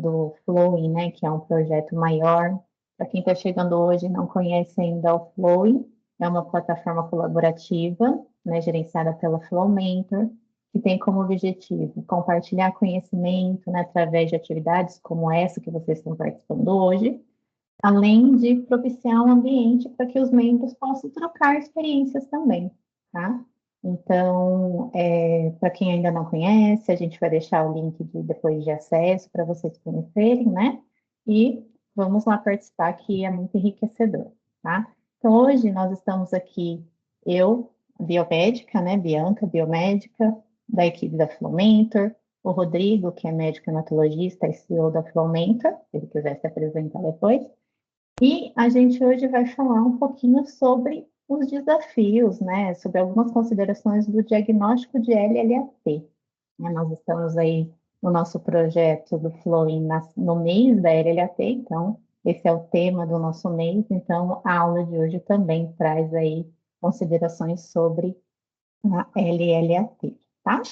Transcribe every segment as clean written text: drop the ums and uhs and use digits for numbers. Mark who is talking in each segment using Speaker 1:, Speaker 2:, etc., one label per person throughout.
Speaker 1: do Flowing, né, que é um projeto maior. Para quem está chegando hoje e não conhece ainda o Flowing, é uma plataforma colaborativa, né, gerenciada pela Flow Mentor, que tem como objetivo compartilhar conhecimento, né, através de atividades como essa que vocês estão participando hoje, além de propiciar um ambiente para que os membros possam trocar experiências também, tá? Então, para quem ainda não conhece, a gente vai deixar o link depois de acesso para vocês conhecerem, né? E vamos lá participar, que é muito enriquecedor, tá? Então, hoje nós estamos aqui, eu, biomédica, né? Bianca, biomédica, da equipe da Flow Mentor, o Rodrigo, que é médico hematologista e CEO da Flow Mentor, se ele quiser se apresentar depois. E a gente hoje vai falar um pouquinho sobre os desafios, né? Sobre algumas considerações do diagnóstico de LLAT. Nós estamos aí no nosso projeto do Flowing no mês da LLAT, então esse é o tema do nosso mês, então a aula de hoje também traz aí considerações sobre a LLAT, tá?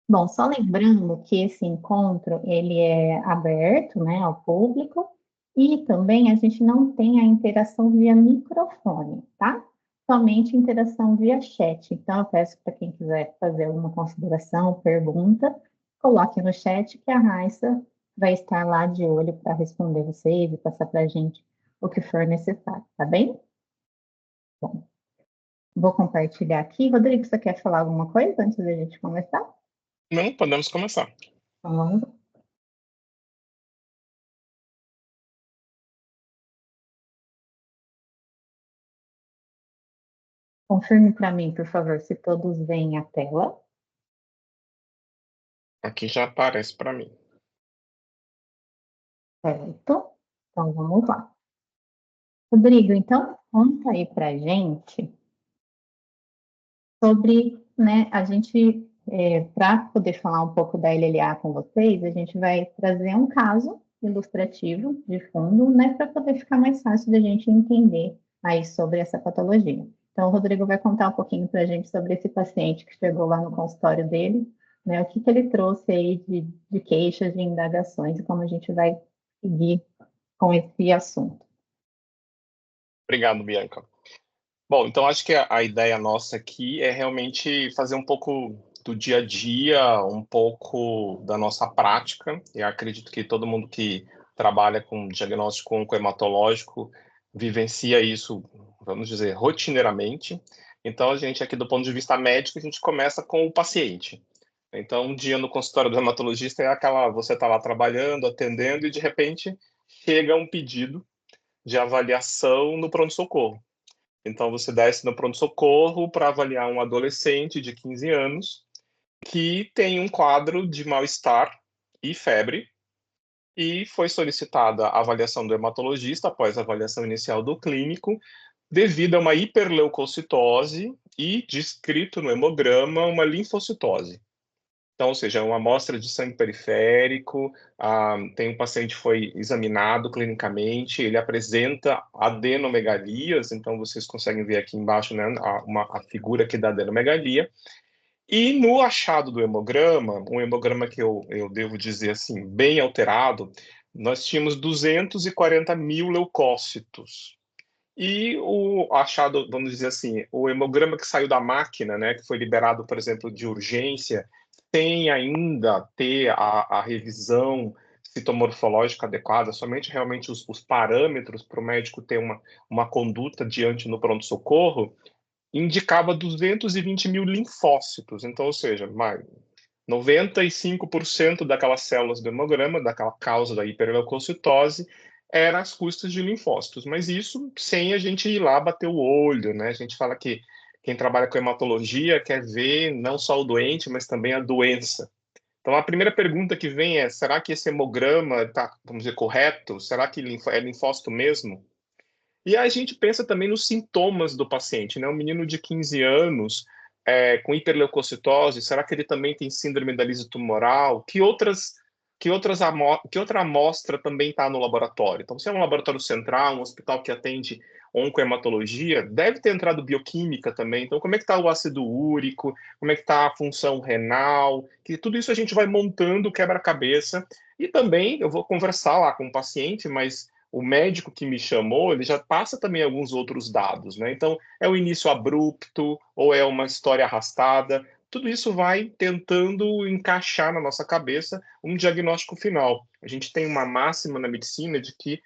Speaker 1: Bom, só lembrando que esse encontro, ele é aberto, né, ao público, e também a gente não tem a interação via microfone, tá? Somente interação via chat. Então, eu peço para quem quiser fazer alguma consideração, pergunta, coloque no chat que a Raissa vai estar lá de olho para responder vocês e passar para a gente o que for necessário, tá bem? Bom, vou compartilhar aqui. Rodrigo, você quer falar alguma coisa antes da gente começar?
Speaker 2: Não, podemos começar.
Speaker 1: Então, vamos lá. Confirme para mim, por favor, se todos veem a tela.
Speaker 2: Aqui já aparece para mim.
Speaker 1: Certo? Então, vamos lá. Rodrigo, então, conta aí para a gente sobre, né, a gente, para poder falar um pouco da LLA com vocês, a gente vai trazer um caso ilustrativo de fundo, né, para poder ficar mais fácil da gente entender aí sobre essa patologia. Então, o Rodrigo vai contar um pouquinho para a gente sobre esse paciente que chegou lá no consultório dele, né, o que ele trouxe aí de queixas, de indagações, e como a gente vai seguir com esse assunto.
Speaker 2: Obrigado, Bianca. Bom, então acho que a ideia nossa aqui é realmente fazer um pouco do dia a dia, um pouco da nossa prática. Eu acredito que todo mundo que trabalha com diagnóstico oncohematológico vivencia isso, vamos dizer, rotineiramente. Então, a gente aqui, do ponto de vista médico, a gente começa com o paciente. Então, um dia no consultório do hematologista é aquela, você está lá trabalhando, atendendo, e de repente chega um pedido de avaliação no pronto-socorro. Então, você desce no pronto-socorro para avaliar um adolescente de 15 anos que tem um quadro de mal-estar e febre, e foi solicitada a avaliação do hematologista após a avaliação inicial do clínico, devido a uma hiperleucocitose e descrito no hemograma uma linfocitose. Então, ou seja, uma amostra de sangue periférico, tem um paciente que foi examinado clinicamente, ele apresenta adenomegalias, então vocês conseguem ver aqui embaixo, né, a figura aqui da adenomegalia. E no achado do hemograma, um hemograma que eu devo dizer assim, bem alterado, nós tínhamos 240 mil leucócitos. E o achado, vamos dizer assim, o hemograma que saiu da máquina, né, que foi liberado, por exemplo, de urgência, sem ainda ter a revisão citomorfológica adequada, somente realmente os parâmetros para o médico ter uma conduta diante no pronto-socorro, indicava 220 mil linfócitos. Então, ou seja, 95% daquelas células do hemograma, daquela causa da hiperleucocitose, eram as custas de linfócitos. Mas isso sem a gente ir lá bater o olho, né? A gente fala que quem trabalha com hematologia quer ver não só o doente, mas também a doença. Então, a primeira pergunta que vem é: será que esse hemograma está, vamos dizer, correto? Será que é linfócito mesmo? E a gente pensa também nos sintomas do paciente, né? Um menino de 15 anos com hiperleucocitose, será que ele também tem síndrome da lise tumoral? Que outra amostra também está no laboratório? Então, se é um laboratório central, um hospital que atende oncohematologia, deve ter entrado bioquímica também. Então, como é que está o ácido úrico, como é que está a função renal, que tudo isso a gente vai montando quebra-cabeça. E também eu vou conversar lá com o paciente, mas o médico que me chamou, ele já passa também alguns outros dados, né? Então, é o início abrupto ou é uma história arrastada. Tudo isso vai tentando encaixar na nossa cabeça um diagnóstico final. A gente tem uma máxima na medicina de que,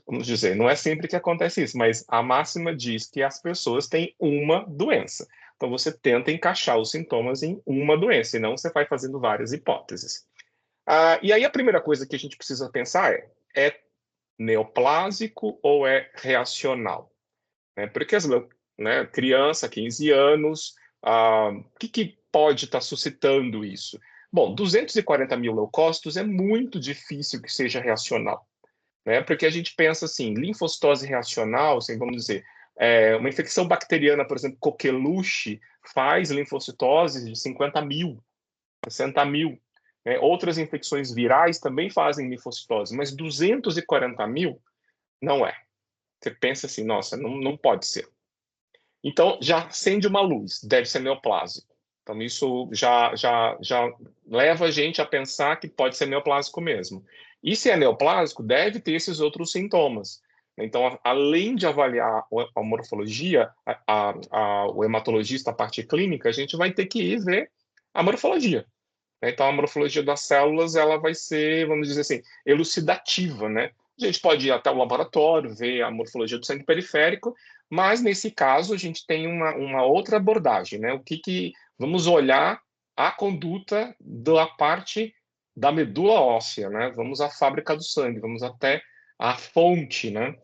Speaker 2: vamos dizer, não é sempre que acontece isso, mas a máxima diz que as pessoas têm uma doença. Então você tenta encaixar os sintomas em uma doença, e não você vai fazendo várias hipóteses. E aí a primeira coisa que a gente precisa pensar é neoplásico ou é reacional? Porque né, criança, 15 anos, o que pode estar suscitando isso? Bom, 240 mil leucócitos é muito difícil que seja reacional, né? Porque a gente pensa assim, linfocitose reacional, assim, vamos dizer, uma infecção bacteriana, por exemplo, coqueluche, faz linfocitoses de 50 mil, 60 mil. Né? Outras infecções virais também fazem linfocitose, mas 240 mil não é. Você pensa assim, nossa, não pode ser. Então, já acende uma luz, deve ser neoplásico. Então, isso já leva a gente a pensar que pode ser neoplásico mesmo. E se é neoplásico, deve ter esses outros sintomas. Então, além de avaliar a morfologia, o hematologista, a parte clínica, a gente vai ter que ir ver a morfologia. Então, a morfologia das células, ela vai ser, vamos dizer assim, elucidativa, né? A gente pode ir até o laboratório, ver a morfologia do sangue periférico, mas nesse caso a gente tem uma outra abordagem, né? Vamos olhar a conduta da parte da medula óssea, né? Vamos à fábrica do sangue, vamos até a fonte, né?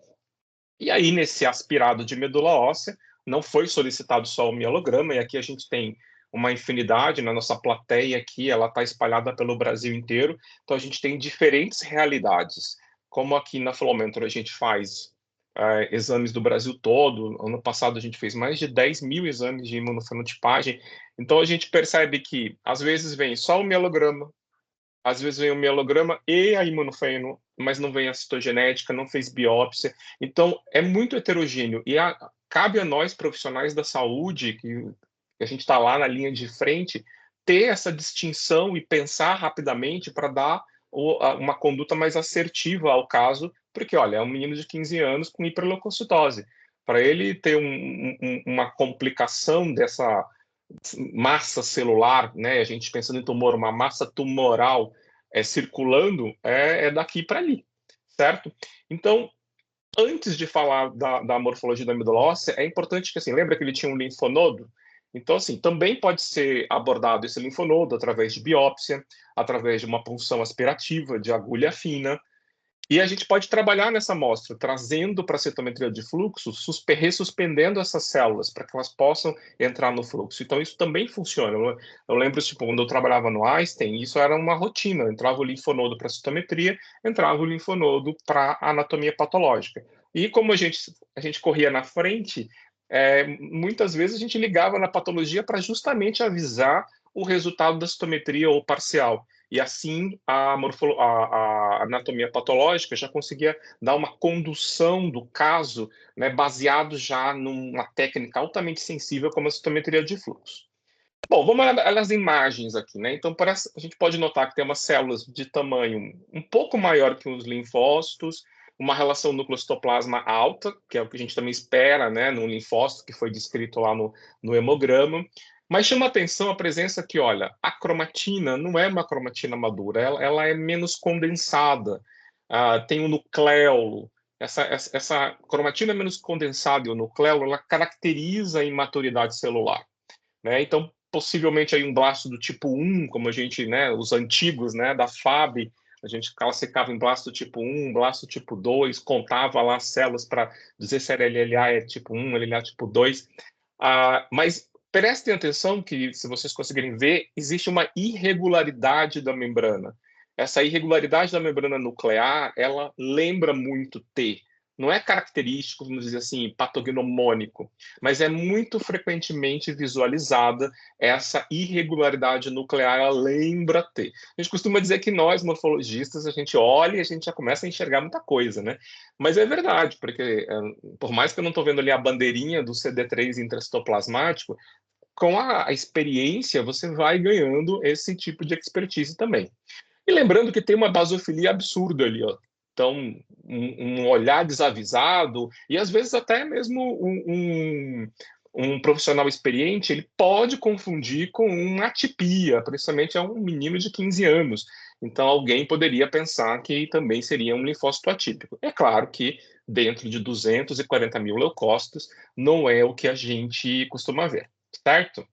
Speaker 2: E aí, nesse aspirado de medula óssea, não foi solicitado só o mielograma, e aqui a gente tem uma infinidade na nossa plateia aqui, ela está espalhada pelo Brasil inteiro, então a gente tem diferentes realidades. Como aqui na Flowmentor a gente faz exames do Brasil todo, ano passado a gente fez mais de 10 mil exames de imunofenotipagem, então a gente percebe que às vezes vem só o mielograma, às vezes vem o mielograma e a imunofeno, mas não vem a citogenética, não fez biópsia. Então, é muito heterogêneo. E cabe a nós, profissionais da saúde, que a gente está lá na linha de frente, ter essa distinção e pensar rapidamente para dar uma conduta mais assertiva ao caso, porque, olha, é um menino de 15 anos com hiperleucocitose. Para ele ter uma complicação dessa massa celular, né? A gente pensando em tumor, uma massa tumoral circulando é daqui para ali, certo? Então, antes de falar da morfologia da medula óssea, é importante que, assim, lembra que ele tinha um linfonodo? Então, assim, também pode ser abordado esse linfonodo através de biópsia, através de uma punção aspirativa de agulha fina, e a gente pode trabalhar nessa amostra, trazendo para a citometria de fluxo, ressuspendendo essas células para que elas possam entrar no fluxo. Então, isso também funciona. Eu lembro, tipo, quando eu trabalhava no Einstein, isso era uma rotina. Entrava o linfonodo para a citometria, entrava o linfonodo para a anatomia patológica. E como a gente corria na frente, muitas vezes a gente ligava na patologia para justamente avisar o resultado da citometria ou parcial. E assim a anatomia patológica já conseguia dar uma condução do caso, né, baseado já numa técnica altamente sensível como a citometria de fluxo. Bom, vamos olhar as imagens aqui, né? Então, a gente pode notar que tem umas células de tamanho um pouco maior que os linfócitos, uma relação núcleo-citoplasma alta, que é o que a gente também espera, né, no linfócito que foi descrito lá no hemograma. Mas chama atenção a presença que, olha, a cromatina não é uma cromatina madura, ela é menos condensada, tem o nucleolo. Essa cromatina menos condensada e o nucleolo, ela caracteriza a imaturidade celular, né? Então, possivelmente aí um blasto do tipo 1, como a gente, né, os antigos, né, da FAB, a gente classificava em blasto tipo 1, blasto tipo 2, contava lá as células para dizer se era LLA é tipo 1, LLA tipo 2. Mas prestem atenção que, se vocês conseguirem ver, existe uma irregularidade da membrana. Essa irregularidade da membrana nuclear, ela lembra muito T. não é característico, vamos dizer assim, patognomônico, mas é muito frequentemente visualizada essa irregularidade nuclear, ela lembra ter. A gente costuma dizer que nós, morfologistas, a gente olha e a gente já começa a enxergar muita coisa, né? Mas é verdade, porque por mais que eu não estou vendo ali a bandeirinha do CD3 intracitoplasmático, com a experiência você vai ganhando esse tipo de expertise também. E lembrando que tem uma basofilia absurda ali, ó. Então, um olhar desavisado, e às vezes até mesmo um profissional experiente, ele pode confundir com uma atipia, principalmente é um menino de 15 anos. Então, alguém poderia pensar que também seria um linfócito atípico. É claro que dentro de 240 mil leucócitos, não é o que a gente costuma ver, certo?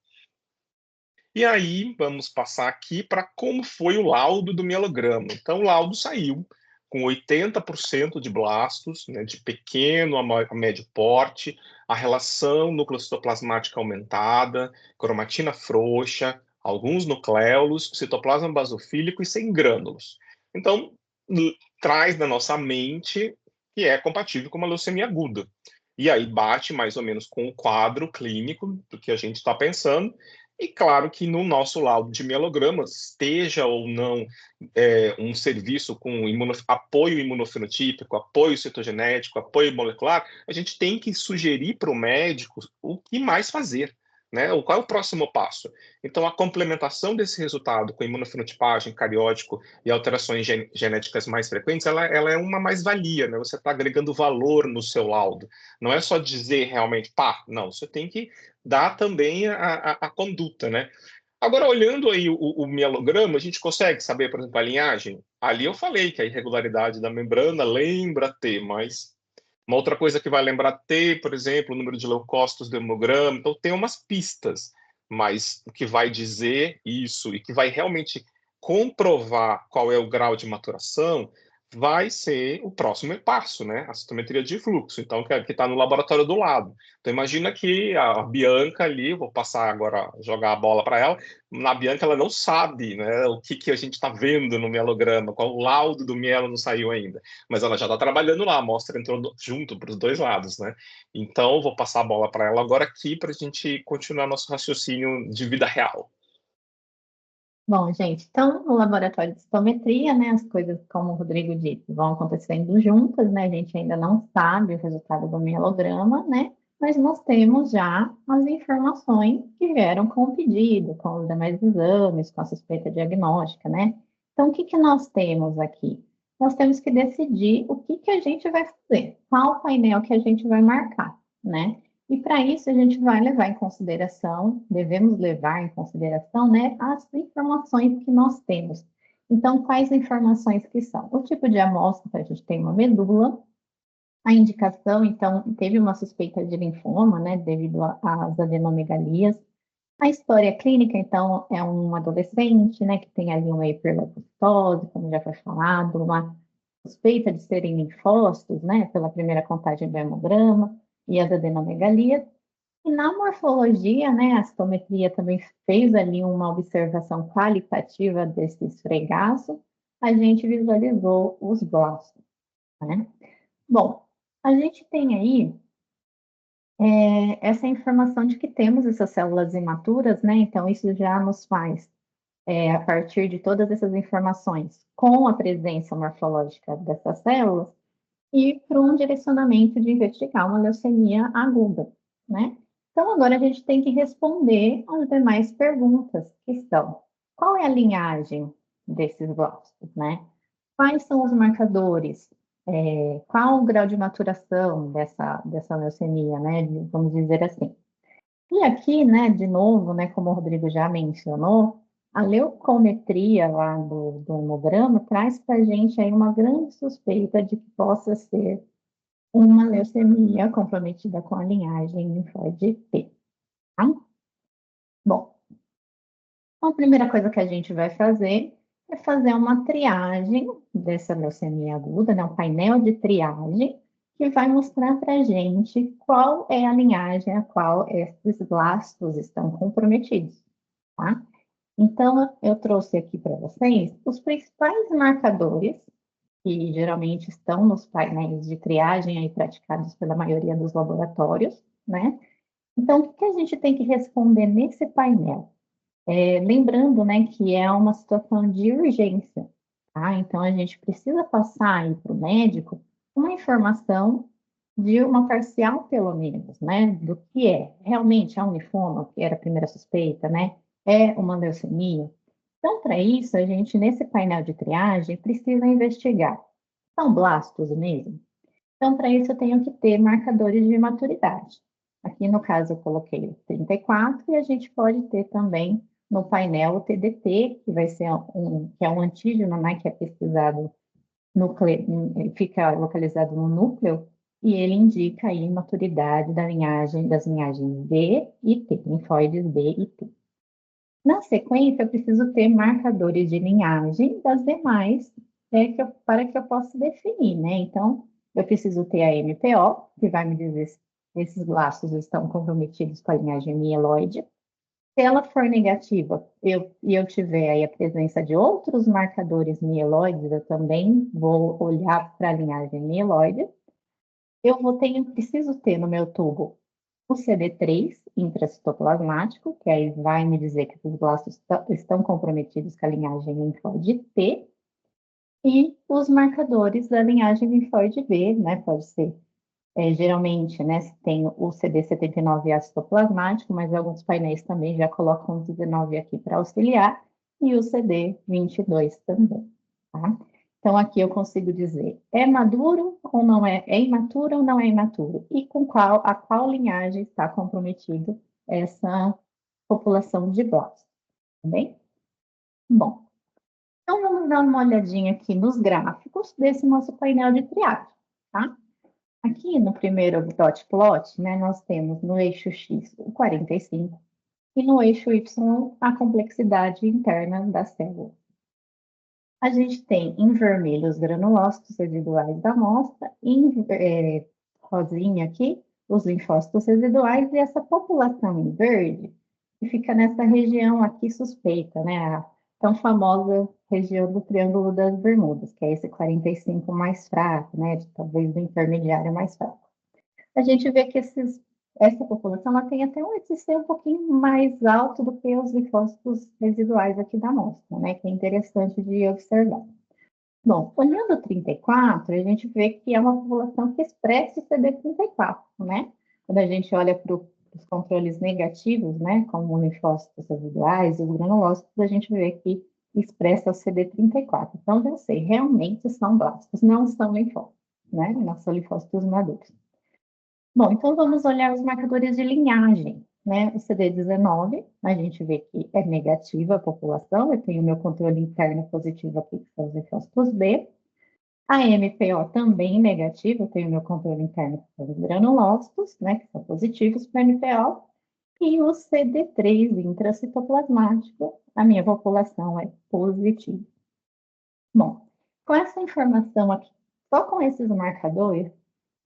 Speaker 2: E aí, vamos passar aqui para como foi o laudo do mielograma. Então, o laudo saiu com 80% de blastos, né, de pequeno a médio porte, a relação nucleocitoplasmática aumentada, cromatina frouxa, alguns nucléolos, citoplasma basofílico e sem grânulos. Então, traz na nossa mente que é compatível com uma leucemia aguda. E aí bate mais ou menos com o quadro clínico do que a gente está pensando, e claro que no nosso laudo de mielograma, esteja ou não um serviço com apoio imunofenotípico, apoio citogenético, apoio molecular, a gente tem que sugerir para o médico o que mais fazer, né? Qual é o próximo passo? Então, a complementação desse resultado com imunofenotipagem, cariótico e alterações genéticas mais frequentes, ela é uma mais-valia, né? Você está agregando valor no seu laudo. Não é só dizer realmente, pá, não, você tem que dá também a conduta, né? Agora, olhando aí o mielograma, a gente consegue saber, por exemplo, a linhagem? Ali eu falei que a irregularidade da membrana lembra ter, mas uma outra coisa que vai lembrar ter, por exemplo, o número de leucócitos do hemograma, então tem umas pistas, mas o que vai dizer isso e que vai realmente comprovar qual é o grau de maturação vai ser o próximo passo, né? A citometria de fluxo, então, que está no laboratório do lado. Então, imagina que a Bianca ali, vou passar agora, jogar a bola para ela, na Bianca ela não sabe, né, o que a gente está vendo no mielograma, qual o laudo do mielo não saiu ainda, mas ela já está trabalhando lá, a amostra entrou junto para os dois lados, né? Então, vou passar a bola para ela agora aqui para a gente continuar nosso raciocínio de vida real.
Speaker 1: Bom, gente, então no laboratório de citometria, né, as coisas, como o Rodrigo disse, vão acontecendo juntas, né, a gente ainda não sabe o resultado do mielograma, né, mas nós temos já as informações que vieram com o pedido, com os demais exames, com a suspeita diagnóstica, né. Então, o que que nós temos aqui? Nós temos que decidir o que que a gente vai fazer, qual painel que a gente vai marcar, né. E para isso a gente vai levar em consideração, devemos levar em consideração, né, as informações que nós temos. Então, quais informações que são? O tipo de amostra, a gente tem uma medula, a indicação, então, teve uma suspeita de linfoma, né, devido às adenomegalias. A história clínica, então, é um adolescente, né, que tem ali uma hiperleucocitose, como já foi falado, uma suspeita de serem linfócitos, né, pela primeira contagem do hemograma e as adenomegalias. E na morfologia, né, a citometria também fez ali uma observação qualitativa desse esfregaço, a gente visualizou os blastos, né? Bom, a gente tem aí essa informação de que temos essas células imaturas, né? Então, isso já nos faz, a partir de todas essas informações, com a presença morfológica dessas células, ir para um direcionamento de investigar uma leucemia aguda, né? Então, agora a gente tem que responder as demais perguntas, que são: qual é a linhagem desses blásticos, né? Quais são os marcadores? Qual o grau de maturação dessa leucemia, né? Vamos dizer assim. E aqui, né, de novo, né, como o Rodrigo já mencionou, a leucometria lá do hemograma traz para a gente aí uma grande suspeita de que possa ser uma leucemia comprometida com a linhagem linfóide T. Tá? Bom, a primeira coisa que a gente vai fazer é fazer uma triagem dessa leucemia aguda, né, um painel de triagem, que vai mostrar para a gente qual é a linhagem a qual esses blastos estão comprometidos. Tá? Então, eu trouxe aqui para vocês os principais marcadores que geralmente estão nos painéis de triagem aí praticados pela maioria dos laboratórios, né? Então, o que a gente tem que responder nesse painel? Lembrando, né, que é uma situação de urgência, tá? Então, a gente precisa passar aí para o médico uma informação de uma parcial, pelo menos, né, do que é realmente a linfoma, que era a primeira suspeita, né, é uma leucemia. Então, para isso, a gente, nesse painel de triagem, precisa investigar. São blastos mesmo? Então, para isso, eu tenho que ter marcadores de maturidade. Aqui, no caso, eu coloquei o 34 e a gente pode ter também no painel o TDT, que vai ser que é um antígeno, né, que é pesquisado, fica localizado no núcleo, e ele indica aí maturidade das linhagens B e T, linfóides B e T. Na sequência, eu preciso ter marcadores de linhagem das demais, para que eu possa definir, né? Então, eu preciso ter a MPO, que vai me dizer se esses laços estão comprometidos com a linhagem mieloide. Se ela for negativa e eu tiver aí a presença de outros marcadores mieloides, eu também vou olhar para a linhagem mieloide. Preciso ter no meu tubo o CD3 intracitoplasmático, que aí vai me dizer que os blastos estão comprometidos com a linhagem linfóide T, e os marcadores da linhagem linfóide B, né? Pode ser, geralmente, né? Se tem o CD79 acitoplasmático, mas alguns painéis também já colocam o 19 aqui para auxiliar, e o CD22 também, tá? Então, aqui eu consigo dizer, é maduro ou não é? É imaturo ou não é imaturo? E a qual linhagem está comprometido essa população de blastos, tá bem? Bom, então vamos dar uma olhadinha aqui nos gráficos desse nosso painel de triagem, tá? Aqui no primeiro dot plot, né, nós temos no eixo X o 45 e no eixo Y a complexidade interna da célula. A gente tem em vermelho os granulócitos residuais da amostra, em rosinha aqui os linfócitos residuais e essa população em verde que fica nessa região aqui suspeita, né? A tão famosa região do Triângulo das Bermudas, que é esse 45 mais fraco, né? Talvez do intermediário mais fraco. A gente vê que essa população ela tem até um ITC um pouquinho mais alto do que os linfócitos residuais aqui da amostra, né? Que é interessante de observar. Bom, olhando o 34, a gente vê que é uma população que expressa o CD34, né? Quando a gente olha para os controles negativos, né, como linfócitos residuais, os granulócitos, a gente vê que expressa o CD34. Então, já sei, realmente são blastos, não são linfócitos, né? Não são linfócitos maduros. Bom, então vamos olhar os marcadores de linhagem, né? O CD19, a gente vê que é negativa a população, eu tenho o meu controle interno positivo aqui, que são os linfócitos B. A MPO também negativa, eu tenho o meu controle interno, que são os granulócitos, né? Que são positivos para MPO. E o CD3 intracitoplasmático, a minha população é positiva. Bom, com essa informação aqui, só com esses marcadores,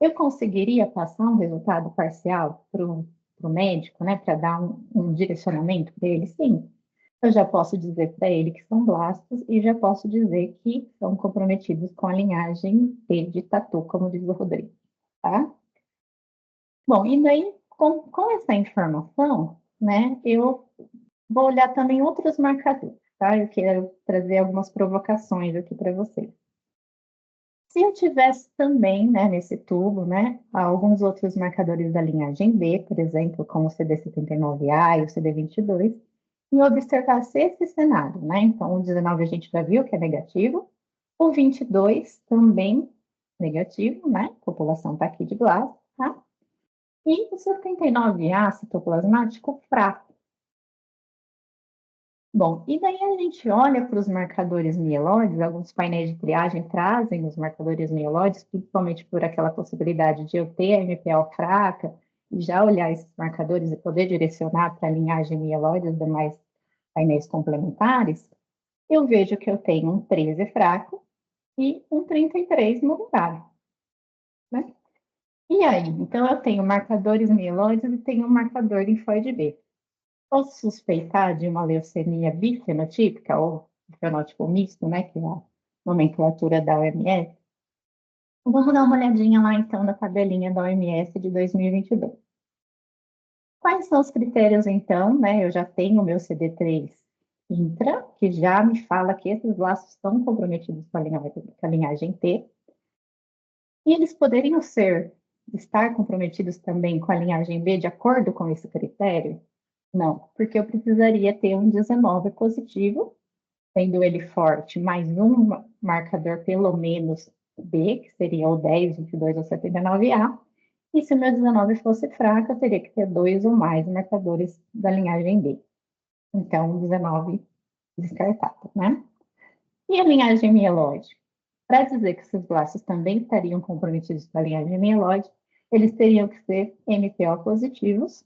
Speaker 1: eu conseguiria passar um resultado parcial para o médico, né, para dar um direcionamento para ele? Sim. Eu já posso dizer para ele que são blastos e já posso dizer que são comprometidos com a linhagem T de tatu, como diz o Rodrigo, tá? Bom, e daí, com essa informação, né, eu vou olhar também outros marcadores, tá? Eu quero trazer algumas provocações aqui para vocês. Se eu tivesse também, né, nesse tubo, né, alguns outros marcadores da linhagem B, por exemplo, como o CD79A e o CD22, e observasse esse cenário, né? Então, o 19 a gente já viu que é negativo, o 22 também negativo, né? A população está aqui de Blas, tá? E o 79A citoplasmático fraco. Bom, e daí a gente olha para os marcadores mieloides, alguns painéis de triagem trazem os marcadores mieloides, principalmente por aquela possibilidade de eu ter a MPO fraca, e já olhar esses marcadores e poder direcionar para a linhagem mieloide os demais painéis complementares, eu vejo que eu tenho um 13 fraco e um 33 moderado, né? E aí, então eu tenho marcadores mieloides e tenho um marcador linfóide B. Posso suspeitar de uma leucemia bifenotípica, ou fenótipo misto, né, que é nomenclatura da OMS. Vamos dar uma olhadinha lá, então, na tabelinha da OMS de 2022. Quais são os critérios, então, né? Eu já tenho o meu CD3 intra, que já me fala que esses laços estão comprometidos com a linhagem T, e eles poderiam estar comprometidos também com a linhagem B de acordo com esse critério? Não, porque eu precisaria ter um 19 positivo, sendo ele forte, mais um marcador pelo menos B, que seria o 10, 22 ou 79A, e se o meu 19 fosse fraco, eu teria que ter 2 ou mais marcadores da linhagem B. Então, 19 descartado, né? E a linhagem mieloide? Para dizer que esses blasts também estariam comprometidos com a linhagem mieloide, eles teriam que ser MPO positivos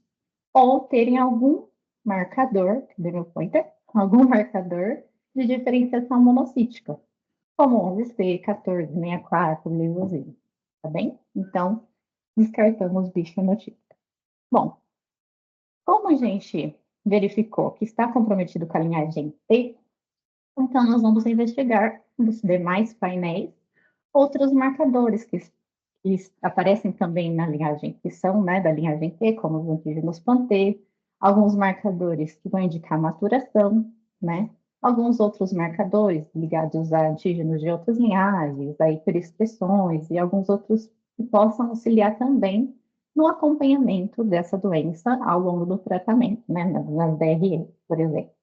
Speaker 1: ou terem algum marcador, cadê meu pointer? Algum marcador de diferenciação monocítica, como 11C, 1464, leucosina, tá bem? Então, descartamos bifenotípico. Bom, como a gente verificou que está comprometido com a linhagem T, então nós vamos investigar nos demais painéis outros marcadores que aparecem também na linhagem, que são, né, da linhagem T, como os antígenos PAN-T, alguns marcadores que vão indicar maturação, né? Alguns outros marcadores ligados a antígenos de outras linhagens, a hiperexpressões e alguns outros que possam auxiliar também no acompanhamento dessa doença ao longo do tratamento, né, nas DRE, por exemplo.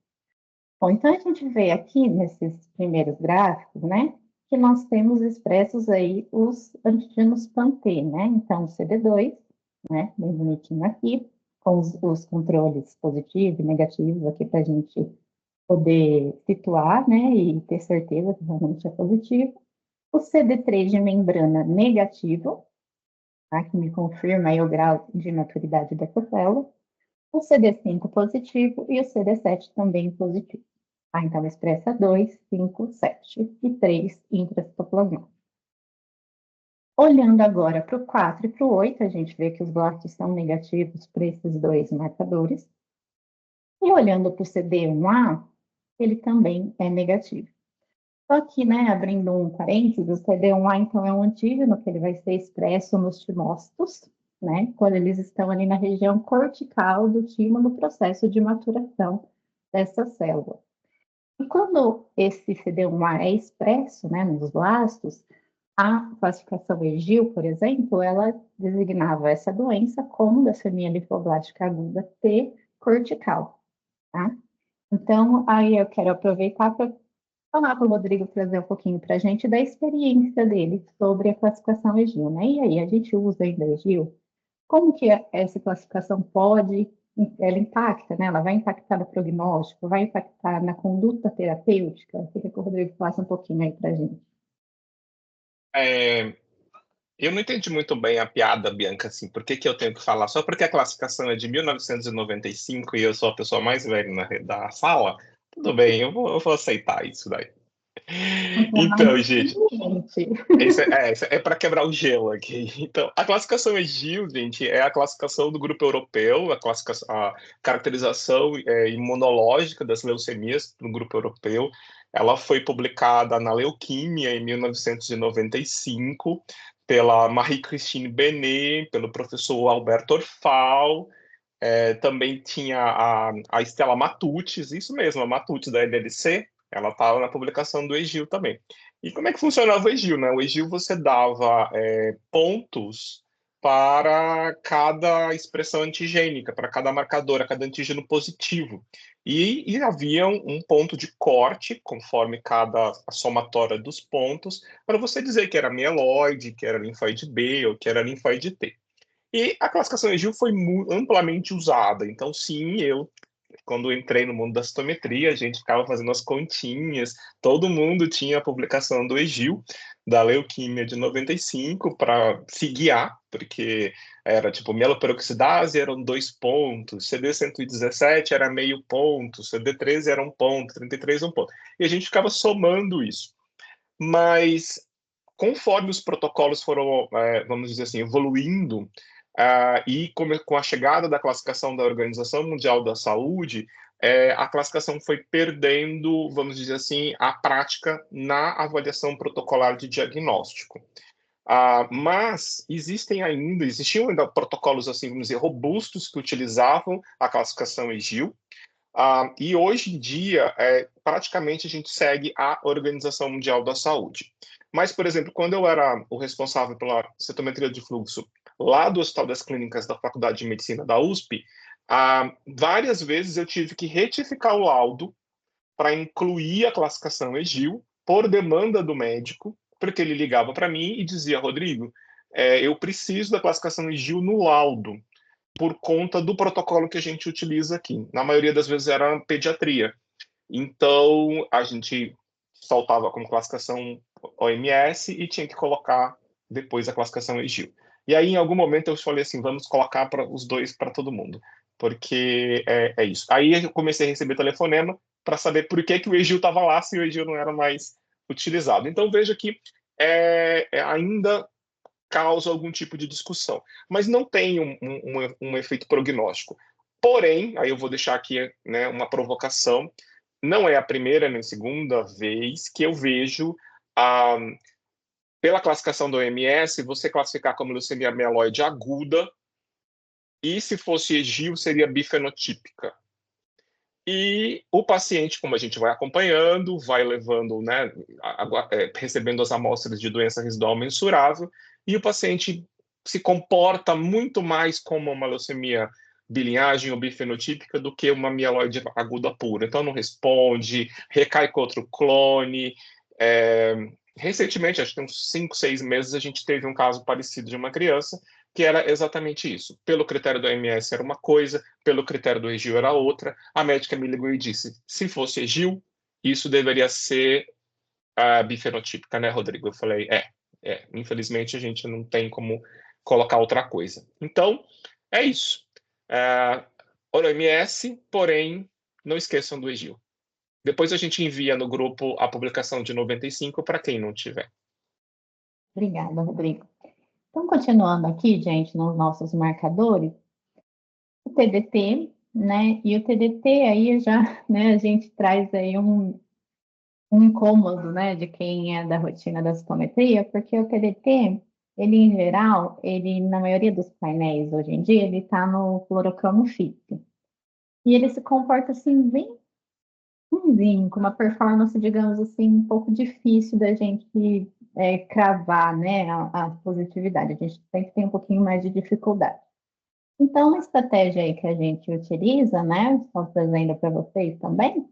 Speaker 1: Bom, então a gente vê aqui nesses primeiros gráficos, né, que nós temos expressos aí os antígenos PAN-T, né? Então, o CD2, né, bem bonitinho aqui, com os controles positivos e negativos aqui para a gente poder situar, né, e ter certeza que realmente é positivo. O CD3 de membrana negativo, tá, que me confirma aí o grau de maturidade dessa célula. O CD5 positivo e o CD7 também positivo. Ah, então expressa 2, 5, 7 e 3 intracitoplasmáticos. Olhando agora para o 4 e para o 8, a gente vê que os blastos são negativos para esses dois marcadores. E olhando para o CD1A, ele também é negativo. Só que, né, abrindo um parênteses, o CD1A, então, é um antígeno que ele vai ser expresso nos timócitos, né, quando eles estão ali na região cortical do timo no processo de maturação dessa célula. E quando esse CD1A é expresso, né, nos blastos, a classificação EGIL, por exemplo, ela designava essa doença como leucemia linfoblástica aguda T cortical, tá? Então, aí eu quero aproveitar para falar para o Rodrigo trazer um pouquinho para a gente da experiência dele sobre a classificação EGIL, né? E aí, a gente usa ainda EGIL? Como que essa classificação ela impacta, né? Ela vai impactar no prognóstico, vai impactar na conduta terapêutica? Eu queria que o Rodrigo falasse um pouquinho aí para a gente.
Speaker 2: Eu não entendi muito bem a piada, Bianca, assim, por que eu tenho que falar? Só porque a classificação é de 1995 e eu sou a pessoa mais velha da sala? Tudo bem, eu vou aceitar isso daí. Então, gente, isso é para quebrar o gelo aqui. Então, a classificação EGIL, gente, é a classificação do grupo europeu, a caracterização imunológica das leucemias no grupo europeu. Ela foi publicada na Leuquimia em 1995 pela Marie-Christine Benet, pelo professor Alberto Orfal. Também tinha a Stella Matucci, isso mesmo, a Matucci da LLC, ela estava na publicação do EGIL também. E como é que funcionava o EGIL, né? O EGIL você dava pontos para cada expressão antigênica, para cada marcador, a cada antígeno positivo. E havia um ponto de corte, conforme a somatória dos pontos, para você dizer que era mieloide, que era linfóide B ou que era linfóide T. E a classificação EGIL foi amplamente usada. Então, sim, quando entrei no mundo da citometria, a gente ficava fazendo as continhas, todo mundo tinha a publicação do EGIL, da leuquimia de 95, para se guiar, porque era tipo mieloperoxidase eram 2 pontos, CD117 era meio ponto, CD13 era 1 ponto, 33 1 ponto. E a gente ficava somando isso. Mas conforme os protocolos foram, vamos dizer assim, evoluindo, e com a chegada da classificação da Organização Mundial da Saúde, a classificação foi perdendo, vamos dizer assim, a prática na avaliação protocolar de diagnóstico. Mas existiam ainda protocolos, assim, vamos dizer, robustos que utilizavam a classificação EGIL, e hoje em dia, praticamente a gente segue a Organização Mundial da Saúde. Mas, por exemplo, quando eu era o responsável pela cetometria de fluxo lá do Hospital das Clínicas da Faculdade de Medicina da USP, várias vezes eu tive que retificar o laudo para incluir a classificação EGIL por demanda do médico, porque ele ligava para mim e dizia: Rodrigo, eu preciso da classificação EGIL no laudo, por conta do protocolo que a gente utiliza aqui. Na maioria das vezes era pediatria. Então, a gente soltava como classificação OMS e tinha que colocar depois a classificação EGIL. E aí, em algum momento, eu falei assim, vamos colocar os dois para todo mundo, porque é isso. Aí eu comecei a receber telefonema para saber por que o EGIL estava lá, se o EGIL não era mais utilizado. Então, veja que ainda causa algum tipo de discussão, mas não tem um efeito prognóstico. Porém, aí eu vou deixar aqui, né, uma provocação, não é a primeira nem a segunda vez que eu vejo, pela classificação do OMS, você classificar como leucemia amiloide aguda, e se fosse EGIL, seria bifenotípica. E o paciente, como a gente vai acompanhando, vai levando, né, recebendo as amostras de doença residual mensurável, e o paciente se comporta muito mais como uma leucemia bilinhagem ou bifenotípica do que uma mieloide aguda pura. Então, não responde, recai com outro clone. Recentemente, acho que tem uns 5, 6 meses, a gente teve um caso parecido de uma criança que era exatamente isso. Pelo critério do OMS era uma coisa, pelo critério do EGIL era outra. A médica me ligou e disse, se fosse EGIL, isso deveria ser bifenotípica, né, Rodrigo? Eu falei, infelizmente a gente não tem como colocar outra coisa. Então, é isso. OMS, porém, não esqueçam do EGIL. Depois a gente envia no grupo a publicação de 95 para quem não tiver.
Speaker 1: Obrigada, Rodrigo. Então, continuando aqui, gente, nos nossos marcadores, o TDT, né? E o TDT aí já, né, a gente traz aí um incômodo, né, de quem é da rotina da citometria, porque o TDT, ele em geral, ele na maioria dos painéis hoje em dia, ele está no fluorocromo FIP. E ele se comporta assim bem ruimzinho, com uma performance, digamos assim, um pouco difícil da gente cravar, né, a positividade. A gente sempre tem um pouquinho mais de dificuldade. Então, uma estratégia aí que a gente utiliza, né, só trazendo para vocês também,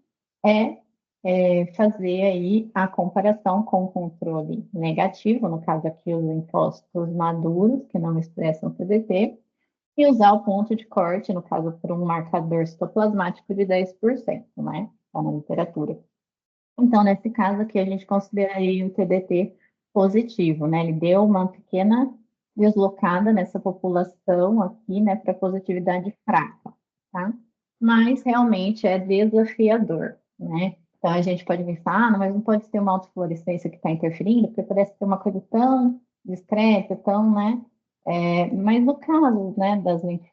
Speaker 1: fazer aí a comparação com o controle negativo, no caso aqui os linfócitos maduros, que não expressam TDT, e usar o ponto de corte, no caso, por um marcador citoplasmático de 10%, né? Está na literatura. Então, nesse caso aqui, a gente consideraria o TDT positivo, né? Ele deu uma pequena deslocada nessa população aqui, né, para positividade fraca, tá? Mas realmente é desafiador, né? Então, a gente pode pensar, não, mas não pode ser uma autofluorescência que está interferindo, porque parece ser uma coisa tão discreta, tão, né? Mas no caso, né,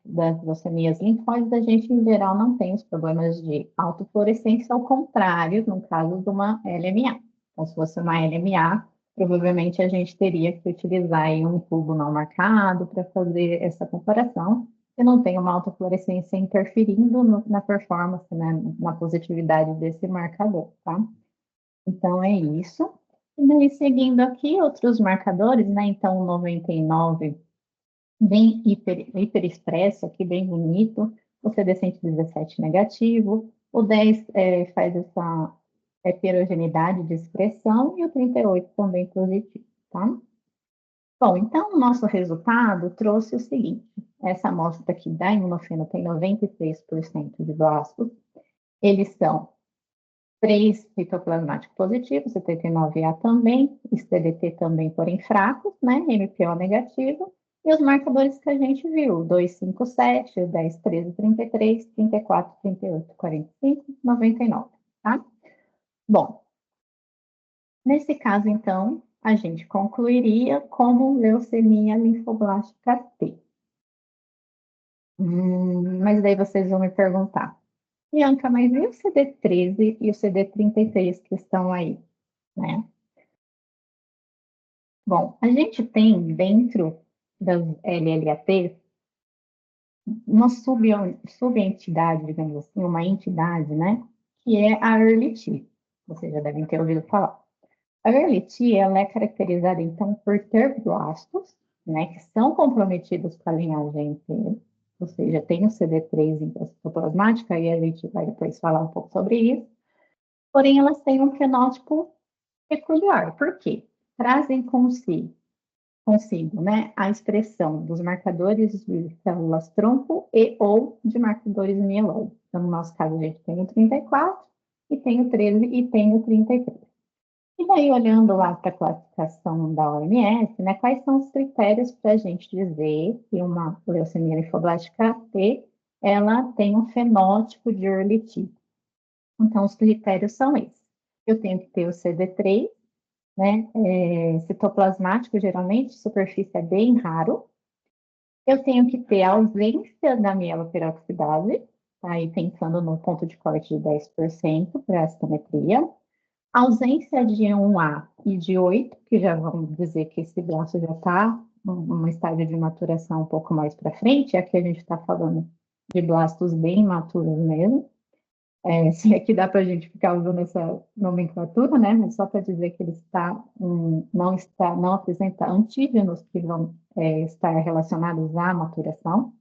Speaker 1: das leucemias linfóides, a gente, em geral, não tem os problemas de autofluorescência, ao contrário, no caso de uma LMA. Então, se fosse uma LMA, provavelmente a gente teria que utilizar aí um tubo não marcado para fazer essa comparação, e não tem uma autofluorescência interferindo na performance, né, na positividade desse marcador, tá? Então, é isso. E daí, seguindo aqui, outros marcadores, né? Então, o 99 bem hiperexpresso aqui, bem bonito, o CD117 negativo, o 10 faz essa heterogeneidade de expressão e o 38 também positivo, tá? Bom, então o nosso resultado trouxe o seguinte, essa amostra aqui da imunofeno tem 93% de blastos, eles são 3 citoplasmáticos positivos, 79A também, TDT também, porém fracos, né? MPO negativo, e os marcadores que a gente viu, 257, 10, 13, 33, 34, 38, 45, 99, tá? Bom, nesse caso, então, a gente concluiria como leucemia linfoblástica T. Mas daí vocês vão me perguntar, Bianca, mas e o CD13 e o CD33 que estão aí, né? Bom, a gente tem dentro das LLATs uma subentidade, digamos assim, uma entidade, né? Que é a EARLY-T. Vocês já devem ter ouvido falar. A EARLY-T, ela é caracterizada, então, por ter blastos, né? Que são comprometidos com a linhagem inteira. Ou seja, tem o CD3 em citoplasmática, e a gente vai depois falar um pouco sobre isso. Porém, elas têm um fenótipo peculiar. Por quê? Trazem consigo, né, a expressão dos marcadores de células tronco e ou de marcadores mieloide. Então, no nosso caso, a gente tem o 34, e tem o 13 e tem o 33. E daí, olhando lá para a classificação da OMS, né, quais são os critérios para a gente dizer que uma leucemia linfoblástica T, ela tem um fenótipo de early T? Então, os critérios são esses. Eu tenho que ter o CD3, né? Citoplasmático, geralmente, superfície é bem raro. Eu tenho que ter a ausência da mieloperoxidase, tá? Aí pensando no ponto de corte de 10% para a citometria. Ausência de 1A e de 8, que já vamos dizer que esse braço já está num estágio de maturação um pouco mais para frente, aqui a gente está falando de blastos bem maturos mesmo. Se aqui dá para a gente ficar usando essa nomenclatura, né? Mas só para dizer que ele não apresenta antígenos que vão estar relacionados à maturação.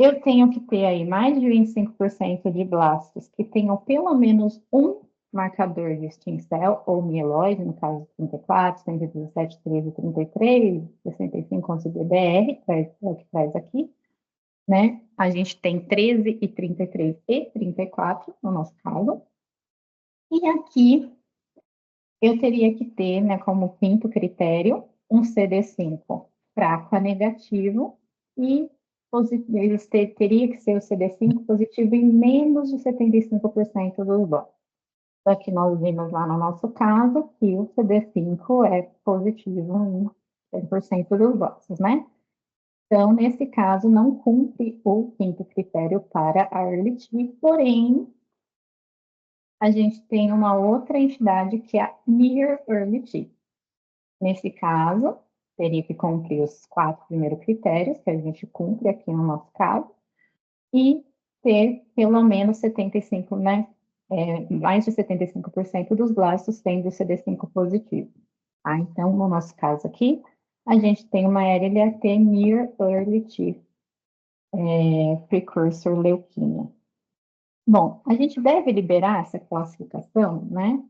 Speaker 1: Eu tenho que ter aí mais de 25% de blastos que tenham pelo menos um marcador de stem cell ou mieloide, no caso 34, 117, 13, 33, 65, 11 BBR, é o que traz aqui, né? A gente tem 13 e 33 e 34 no nosso caso. E aqui eu teria que ter, né, como quinto critério, um CD5 fraco a negativo e teria que ser o CD5 positivo em menos de 75% dos votos. Só que nós vimos lá no nosso caso que o CD5 é positivo em 100% dos votos, né? Então, nesse caso, não cumpre o quinto critério para a EARLY-T, porém, a gente tem uma outra entidade que é a Near EARLY-T. Nesse caso, teria que cumprir os 4 primeiros critérios, que a gente cumpre aqui no nosso caso, e ter pelo menos 75, né? Mais de 75% dos blastos tendo CD5 positivo. Tá? Então, no nosso caso aqui, a gente tem uma LLAT Near Early T, Precursor Leuquimia. Bom, a gente deve liberar essa classificação, né?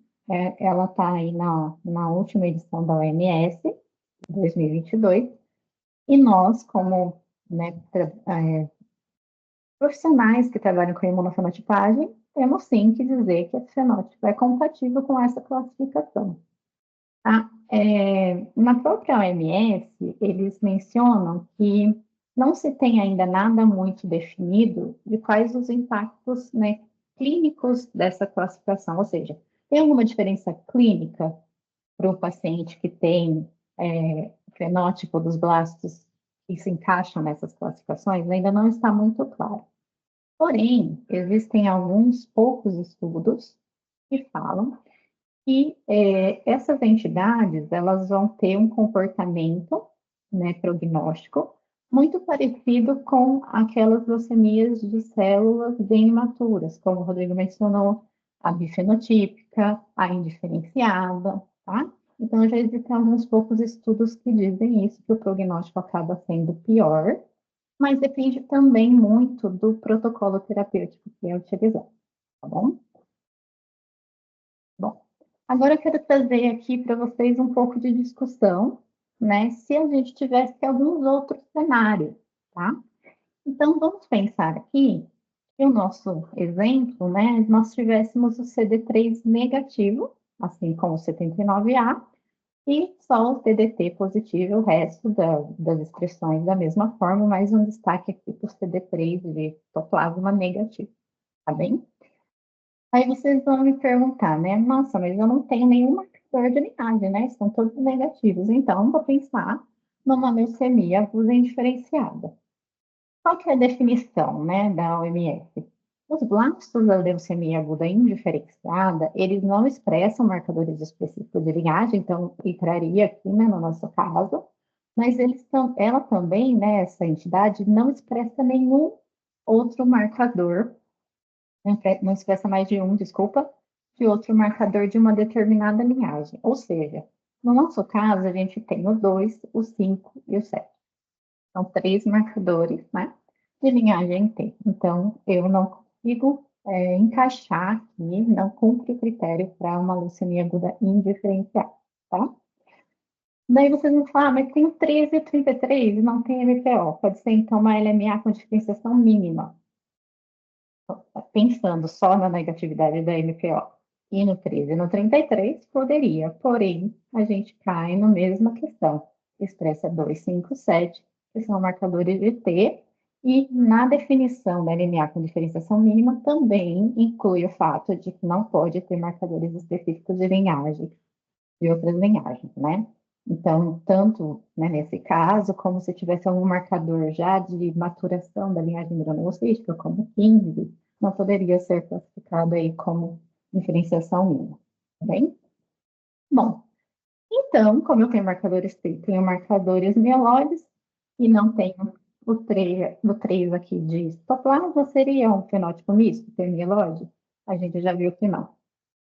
Speaker 1: Ela está aí na última edição da OMS, 2022, e nós, como, né, profissionais que trabalham com imunofenotipagem, temos sim que dizer que esse fenótipo é compatível com essa classificação. Tá? Na própria OMS, eles mencionam que não se tem ainda nada muito definido de quais os impactos, né, clínicos dessa classificação, ou seja, tem alguma diferença clínica para o paciente que tem fenótipo dos blastos que se encaixam nessas classificações? Ainda não está muito claro. Porém, existem alguns poucos estudos que falam que essas entidades elas vão ter um comportamento, né, prognóstico muito parecido com aquelas leucemias de células bem imaturas, como o Rodrigo mencionou, a bifenotípica, a indiferenciada, tá? Então, já existem alguns poucos estudos que dizem isso, que o prognóstico acaba sendo pior, mas depende também muito do protocolo terapêutico que é utilizado, tá bom? Bom, agora eu quero trazer aqui para vocês um pouco de discussão, né? Se a gente tivesse alguns outros cenários, tá? Então, vamos pensar aqui que o nosso exemplo, né? Nós tivéssemos o CD3 negativo, assim como o 79A, e só o TDT positivo, o resto das expressões da mesma forma, mais um destaque aqui para o CD3 de citoplasma negativo, tá bem? Aí vocês vão me perguntar, né? Nossa, mas eu não tenho nenhum marcador de linhagem, né? Estão todos negativos. Então, vou pensar numa leucemia aguda indiferenciada. Qual que é a definição, né, da OMS? Os blastos da leucemia aguda indiferenciada, eles não expressam marcadores específicos de linhagem, então entraria aqui, né, no nosso caso, mas ela também, né, essa entidade, não expressa nenhum outro marcador, não expressa mais de um, desculpa, de outro marcador de uma determinada linhagem. Ou seja, no nosso caso, a gente tem o 2, o 5 e o 7. São 3 marcadores, né, de linhagem T. Então, eu não consigo encaixar aqui, não cumpre o critério para uma leucemia aguda indiferenciada, tá? Daí vocês vão falar, mas tem o 13 e o 33 e não tem MPO. Pode ser, então, uma LMA com diferenciação mínima. Pensando só na negatividade da MPO. E no 13 e no 33, poderia. Porém, a gente cai na mesma questão. Expressa 2, 5, 7, que são marcadores de T, e na definição da LMA com diferenciação mínima também inclui o fato de que não pode ter marcadores específicos de linhagem, de outras linhagens, né? Então, tanto, né, nesse caso, como se tivesse algum marcador já de maturação da linhagem granulocítica, como 15, não poderia ser classificado aí como diferenciação mínima, tá bem? Bom, então, como eu tenho marcadores T, tenho marcadores mieloides e não tenho o três aqui de citoplasma, seria um fenótipo misto, ter mieloide? A gente já viu que não,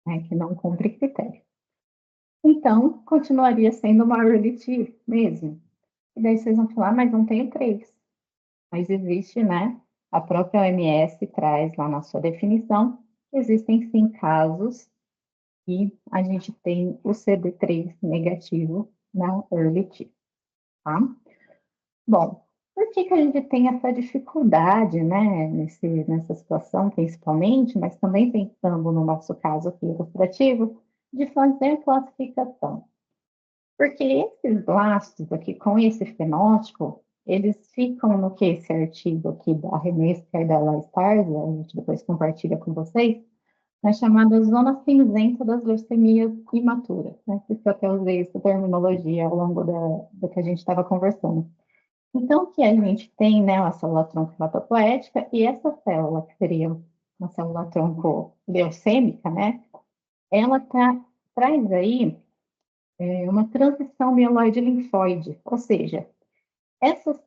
Speaker 1: né, que não cumpre critério. Então, continuaria sendo uma early mesmo. E daí vocês vão falar, mas não tenho 3. Mas existe, né? A própria OMS traz lá na sua definição, existem sim casos e a gente tem o CD3 negativo na early T, tá? Bom, por que que a gente tem essa dificuldade, né, nessa situação, principalmente, mas também pensando no nosso caso aqui ilustrativo, de fazer classificação? Porque esses blastos aqui, com esse fenótipo, eles ficam no que esse artigo aqui da Renesca e da Laistarza, a gente depois compartilha com vocês, na chamada zona cinzenta das leucemias imaturas, né? Por isso eu até usei essa terminologia ao longo do que a gente estava conversando. Então, o que a gente tem, né, a célula tronco hematopoética, e essa célula, que seria uma célula tronco leucêmica, né, ela traz aí uma transição mieloide-linfóide, ou seja,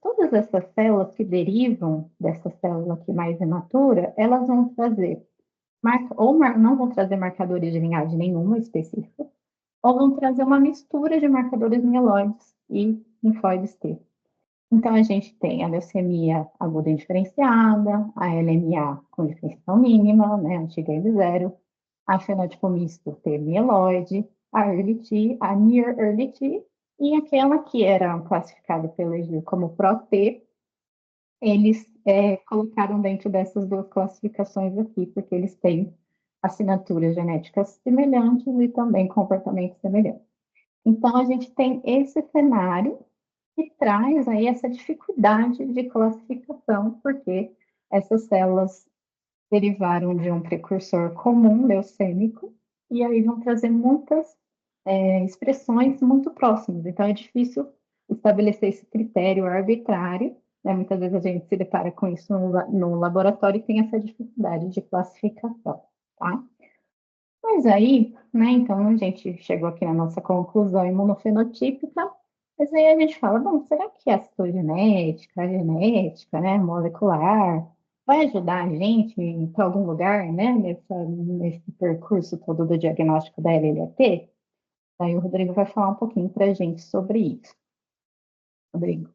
Speaker 1: todas essas células que derivam dessa célula aqui mais imatura, elas vão trazer, não vão trazer marcadores de linhagem nenhuma específica, ou vão trazer uma mistura de marcadores mieloides e linfóides T. Então, a gente tem a leucemia aguda indiferenciada, a LMA com diferenciação mínima, né, antiga M0, a fenótipo misto T mieloide, a early T, a near early T, e aquela que era classificada pelo EGIL como Pro-T, eles colocaram dentro dessas duas classificações aqui, porque eles têm assinaturas genéticas semelhantes e também comportamentos semelhantes. Então, a gente tem esse cenário que traz aí essa dificuldade de classificação, porque essas células derivaram de um precursor comum leucêmico, e aí vão trazer muitas expressões muito próximas. Então, é difícil estabelecer esse critério arbitrário, né? Muitas vezes a gente se depara com isso no laboratório e tem essa dificuldade de classificação, tá? Mas aí, né, então a gente chegou aqui na nossa conclusão imunofenotípica, mas aí a gente fala, bom, será que a citogenética, a genética, né, molecular, vai ajudar a gente para algum lugar, né, nesse percurso todo do diagnóstico da LLAT? Aí o Rodrigo vai falar um pouquinho para a gente sobre isso. Rodrigo.